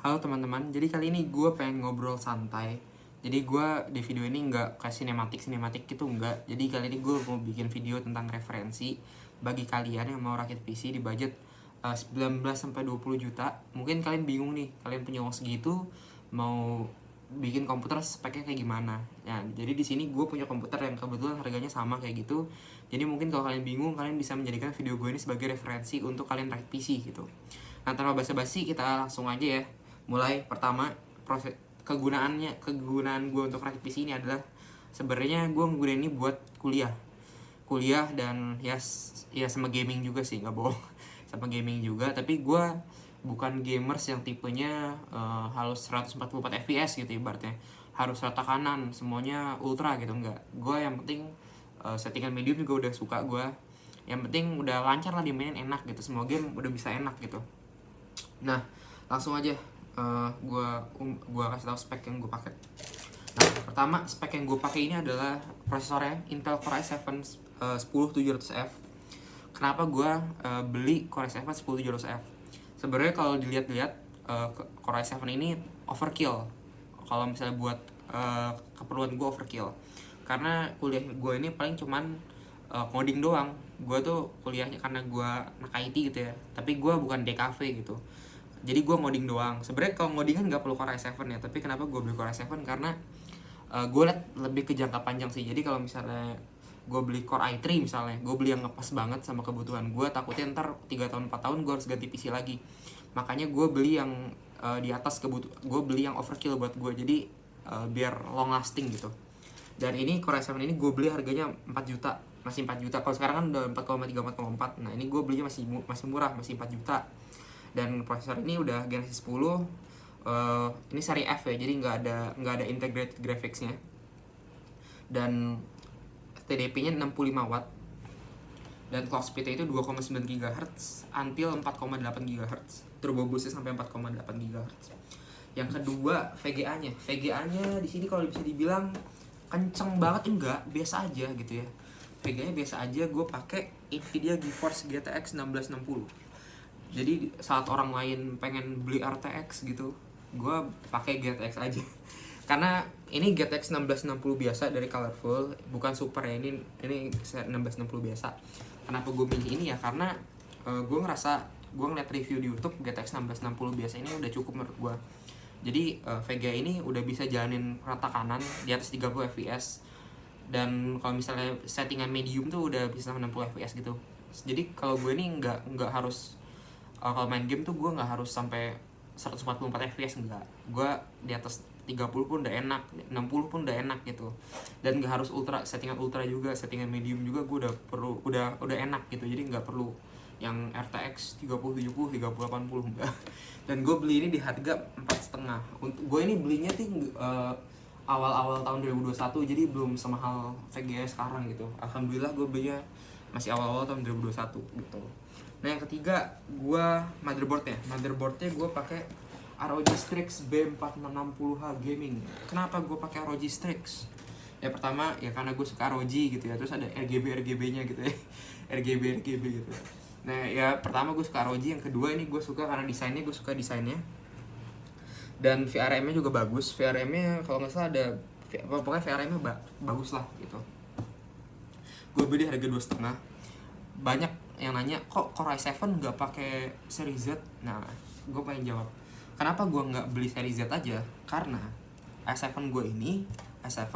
Halo teman-teman, jadi kali ini gue pengen ngobrol santai. Jadi gue di video ini nggak kayak sinematik gitu, enggak. Jadi kali ini gue mau bikin video tentang referensi bagi kalian yang mau rakit PC di budget 19-20 juta. Mungkin kalian bingung nih, kalian punya uang segitu mau bikin komputer speknya kayak gimana. Ya, jadi di sini gue punya komputer yang kebetulan harganya sama kayak gitu. Jadi mungkin kalau kalian bingung, kalian bisa menjadikan video gue ini sebagai referensi untuk kalian rakit PC gitu. Nah, tanpa basa-basi kita langsung aja ya. Mulai pertama, proses kegunaan gue untuk rakit PC ini adalah sebenarnya gue menggunakan ini buat kuliah dan ya sama gaming juga sih, nggak bohong. Sama gaming juga, tapi gue bukan gamers yang tipenya harus 144 fps gitu ibaratnya, harus rata kanan semuanya ultra gitu, enggak. Gue yang penting settingan medium juga udah suka gue. Yang penting udah lancar lah dimainin, enak gitu, semua game udah bisa enak gitu. Nah, langsung aja gua kasih tahu spek yang gue pakai. Nah, pertama spek yang gue pakai ini adalah prosesornya Intel Core i7 10700F. Kenapa gue beli Core i7 10700F? Sebenarnya kalau dilihat-lihat Core i7 ini overkill. Kalau misalnya buat keperluan gue overkill. Karena kuliah gue ini paling cuman coding doang. Gue tuh kuliahnya karena gue anak IT gitu ya. Tapi gue bukan DKV gitu. Jadi gue ngoding doang. Sebenarnya kalau ngoding kan nggak perlu Core i7 ya. Tapi kenapa gue beli Core i7? Karena gue liat lebih ke jangka panjang sih. Jadi kalau misalnya gue beli Core i3 misalnya, gue beli yang ngepas banget sama kebutuhan gue, takutnya ntar 3 tahun 4 tahun gue harus ganti PC lagi. Makanya gue beli yang di atas kebutuhan. Gue beli yang overkill buat gue. Jadi biar long lasting gitu. Dan ini Core i7 ini gue beli harganya 4 juta. Masih 4 juta. Kalau sekarang kan udah 4,3, 4,4. Nah, ini gue belinya masih murah, masih 4 juta. Dan prosesor ini udah generasi 10. Ini seri F ya, jadi nggak ada integrated graphics-nya. Dan TDP-nya 65 watt. Dan clock speed-nya itu 2,9 GHz until 4,8 GHz. Turbo boost-nya sampai 4,8 GHz. Yang kedua, VGA-nya. VGA-nya di sini kalau bisa dibilang kenceng banget enggak, biasa aja gitu ya. VGA-nya biasa aja, gue pakai Nvidia GeForce GTX 1660. Jadi saat orang lain pengen beli RTX gitu, gue pakai GTX aja. Karena ini GTX 1660 biasa dari Colorful, bukan super ya, ini 1660 biasa. Kenapa gue milih ini ya? Karena gue ngerasa, gue ngeliat review di YouTube GTX 1660 biasa ini udah cukup menurut gue. Jadi VGA ini udah bisa jalanin rata kanan di atas 30 fps. Dan kalau misalnya settingan medium tuh udah bisa 60 fps gitu. Jadi kalau gue ini nggak harus kalau main game tuh gue nggak harus sampai 144 fps, enggak. Gue di atas 30 pun udah enak, 60 pun udah enak gitu. Dan nggak harus ultra, settingan ultra juga, settingan medium juga gue udah enak gitu. Jadi nggak perlu yang RTX 3070, 3080 enggak. Dan gue beli ini di harga 4,5. Untuk gue ini belinya tuh awal-awal tahun 2021, jadi belum semahal VGA sekarang gitu. Alhamdulillah gue belinya masih awal-awal tahun 2021 gitu. Nah, yang ketiga, gue motherboardnya gue pakai ROG Strix B4660H Gaming. Kenapa gue pakai ROG Strix? Ya pertama ya karena gue suka ROG gitu ya, terus ada RGB-nya gitu ya. RGB gitu. Nah, ya pertama gue suka ROG, yang kedua ini gue suka karena gue suka desainnya. Dan VRM-nya juga bagus. VRM-nya kalau nggak salah ada, pokoknya VRM-nya bagus lah gitu. Gue beli harga 2,5. Banyak yang nanya, kok Core i7 nggak pakai seri Z? Nah, gue pengen jawab, kenapa gue nggak beli seri Z aja? Karena i7 gue ini i7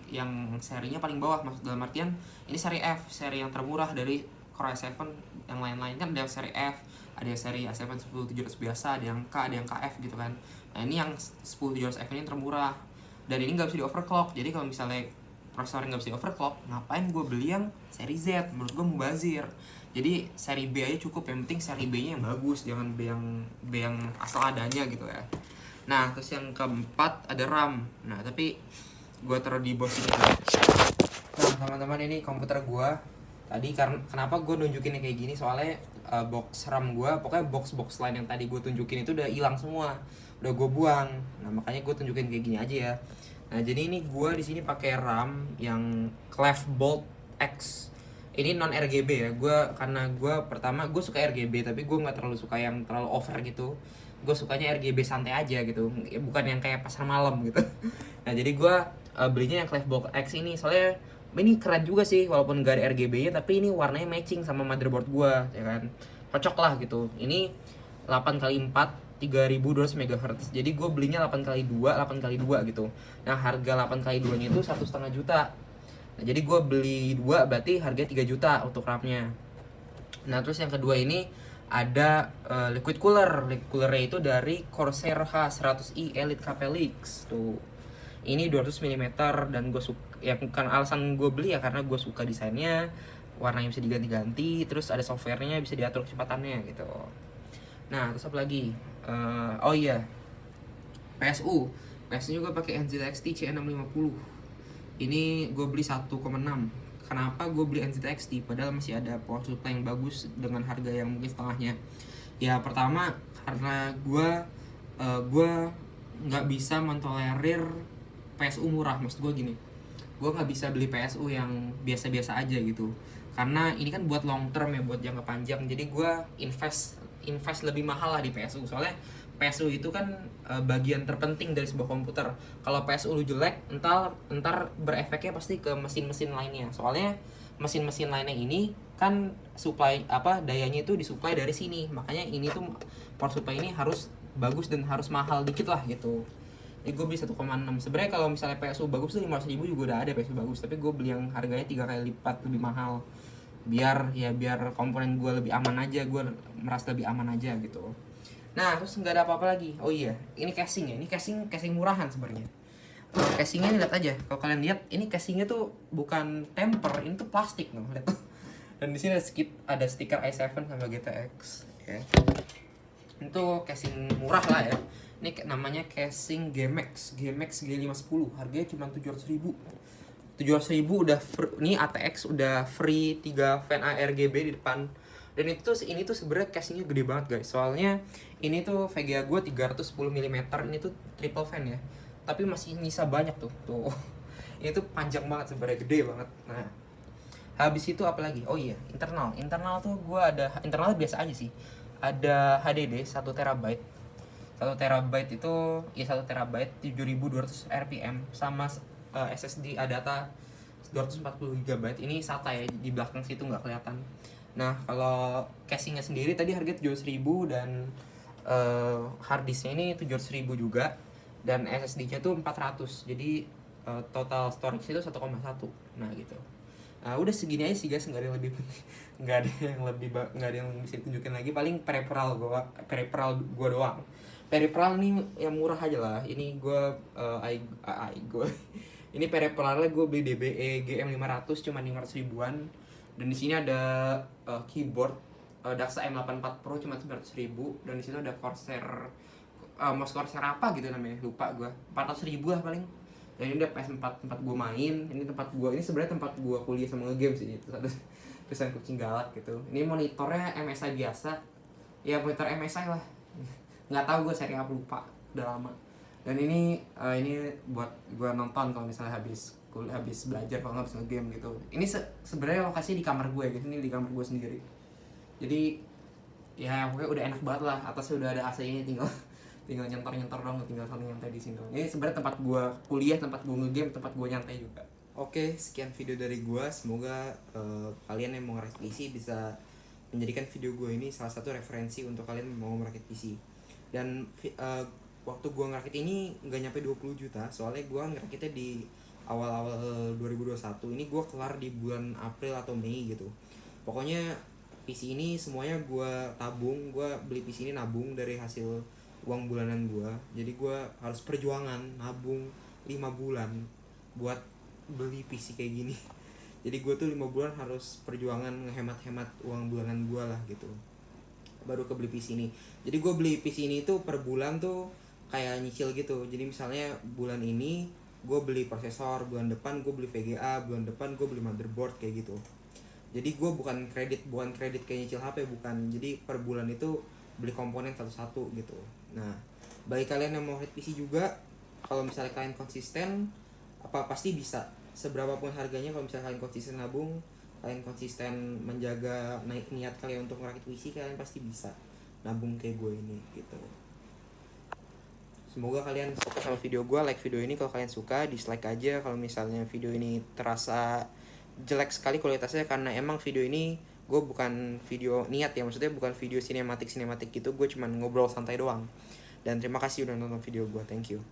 yang serinya paling bawah, maksud dalam artian ini seri F, seri yang termurah dari Core i7. Yang lain-lain kan ada seri F, ada seri i7 10700 biasa, ada yang K, ada yang KF gitu kan. Nah, ini yang 10700F ini termurah, dan ini nggak bisa di overclock. Jadi kalau misalnya prosesor nggak bisa di overclock, ngapain gue beli yang seri Z? Menurut gue mubazir. Jadi seri B aja cukup, yang penting seri B nya yang bagus, jangan B yang asal adanya gitu ya. Nah, terus yang keempat ada RAM. Nah, tapi gue taruh di bawah sini. Nah, teman-teman, ini komputer gue tadi. Kenapa gue nunjukinnya kayak gini? Soalnya box RAM gue, pokoknya box lain yang tadi gue tunjukin itu udah hilang semua, udah gue buang. Nah, makanya gue tunjukin kayak gini aja ya. Nah, jadi ini gue di sini pakai RAM yang Clef Bolt X. ini non RGB ya. Karena gue pertama gue suka RGB, tapi gue nggak terlalu suka yang terlalu over gitu. Gue sukanya RGB santai aja gitu, bukan yang kayak pasar malam gitu. Nah jadi gue belinya yang Clavebox X ini, soalnya ini keren juga sih, walaupun gak ada RGB-nya, tapi ini warnanya matching sama motherboard gue, ya kan, cocok lah gitu. Ini 8x4 3200 MHz, jadi gue belinya 8x2 8x2 gitu. Nah harga 8x2 nya itu 1,5 juta. Nah jadi gue beli 2 berarti harganya 3 juta untuk RAM-nya. Nah terus yang kedua ini ada liquid cooler. Liquid coolernya itu dari Corsair H100i Elite Capelix tuh. Ini 200 mm dan gue suka ya, bukan alasan gue beli ya, karena gue suka desainnya, warnanya bisa diganti-ganti, terus ada softwarenya bisa diatur kecepatannya gitu. Nah terus apa lagi? Oh iya, PSU juga pakai NZXT C650. Ini gue beli 1,6. Kenapa gue beli NZXT padahal masih ada power supply yang bagus dengan harga yang mungkin setengahnya? Ya pertama karena gue nggak bisa mentolerir PSU murah. Maksud gue gini, gue nggak bisa beli PSU yang biasa-biasa aja gitu, karena ini kan buat long term ya, buat jangka panjang. Jadi gue invest lebih mahal lah di PSU, soalnya PSU itu kan bagian terpenting dari sebuah komputer. Kalau PSU lu jelek, entar berefeknya pasti ke mesin-mesin lainnya. Soalnya mesin-mesin lainnya ini kan supply dayanya itu disuplai dari sini. Makanya ini tuh power supply ini harus bagus dan harus mahal dikit lah gitu. Gue beli 1,6. Sebenarnya kalau misalnya PSU bagus tuh 500.000 juga udah ada PSU bagus, tapi gue beli yang harganya 3 kali lipat lebih mahal. Biar komponen gue lebih aman aja, gue merasa lebih aman aja gitu. Nah terus nggak ada apa-apa lagi. Oh iya, ini casing ya. Ini casing murahan sebenarnya. Casingnya lihat aja. Kalau kalian lihat, ini casingnya tuh bukan temper, ini tuh plastik loh. Lihat tuh. Dan di sini ada stiker i7 sama GTX. Ya. Itu casing murah lah ya. Ini namanya casing GMAX G510. Harganya cuma 700.000. 700.000 udah free, ini ATX udah free 3 fan ARGB di depan. Dan ini tuh sebenarnya casingnya gede banget guys. Soalnya ini tuh VGA gue 310 mm, ini tuh triple fan ya. Tapi masih nyisa banyak tuh. Tuh. Ini tuh panjang banget sebenarnya, gede banget. Nah, habis itu apa lagi? Oh iya, internal tuh gue ada internal biasa aja sih. Ada HDD 1 terabyte. 1 terabyte itu ya 1 terabyte 7200 RPM sama SSD ADATA 240 GB. Ini SATA ya, di belakang situ nggak kelihatan. Nah kalau casingnya sendiri tadi harga 700.000 dan harddisknya ini 700.000 juga, dan SSD-nya tuh 400. Jadi total storage itu 1,1. Nah gitu. Nah, udah segini aja sih guys, nggak ada yang lebih penting, nggak ada yang bisa ditunjukin lagi. Paling peripheral gua doang. Peripheral nih yang murah aja lah. Ini gue ini peripheralnya gue beli DBE GM500 cuma 500 ribuan. Dan di sini ada keyboard Daxa M84 Pro cuma 900.000. Dan di situ ada Corsair mouse Corsair apa gitu namanya, lupa gue, 400.000 lah paling. Dan ini udah PS4 tempat gue main. Ini sebenarnya tempat gue kuliah sama ngegame sih. Itu satu tulisan kucing galak gitu. Ini monitornya MSI biasa. Ya monitor MSI lah. Nggak tahu gue seri apa, lupa, udah lama. Dan ini buat gue nonton kalau misalnya habis belajar, kalau nggak bisa ngegame gitu. Ini sebenarnya lokasi di kamar gue gitu. Ini di kamar gue sendiri. Jadi ya pokoknya udah enak banget lah. Atasnya udah ada AC-nya, tinggal nyentor dong, tinggal saling nyantai di sini. Ini sebenarnya tempat gue kuliah, tempat gue ngegame, tempat gue nyantai juga. Oke, sekian video dari gue. Semoga kalian yang mau ngerakit PC bisa menjadikan video gue ini salah satu referensi untuk kalian yang mau merakit PC. Dan waktu gue ngerakit ini nggak nyampe 20 juta, soalnya gue ngerakitnya di awal-awal 2021. Ini gue kelar di bulan April atau Mei gitu. Pokoknya PC ini semuanya gue tabung. Gue beli PC ini nabung dari hasil uang bulanan gue. Jadi gue harus perjuangan nabung 5 bulan buat beli PC kayak gini. Jadi gue tuh 5 bulan harus perjuangan ngehemat-hemat uang bulanan gue lah gitu, baru kebeli PC ini. Jadi gue beli PC ini tuh per bulan tuh kayak nyicil gitu. Jadi misalnya bulan ini gue beli prosesor, bulan depan gue beli VGA, bulan depan gue beli motherboard kayak gitu. Jadi gue bukan kredit kayak nyicil HP, bukan. Jadi per bulan itu beli komponen satu-satu gitu. Nah, bagi kalian yang mau head PC juga, kalau misalnya kalian konsisten, pasti bisa. Seberapa pun harganya, kalau misalnya kalian konsisten nabung, kalian konsisten menjaga niat kalian untuk merakit puisi, kalian pasti bisa nabung kayak gue ini gitu. Semoga kalian suka sama video gue. Like video ini kalau kalian suka, dislike aja kalau misalnya video ini terasa jelek sekali kualitasnya, karena emang video ini gue bukan video niat ya, maksudnya bukan video sinematik gitu, gue cuman ngobrol santai doang. Dan terima kasih udah nonton video gue, thank you.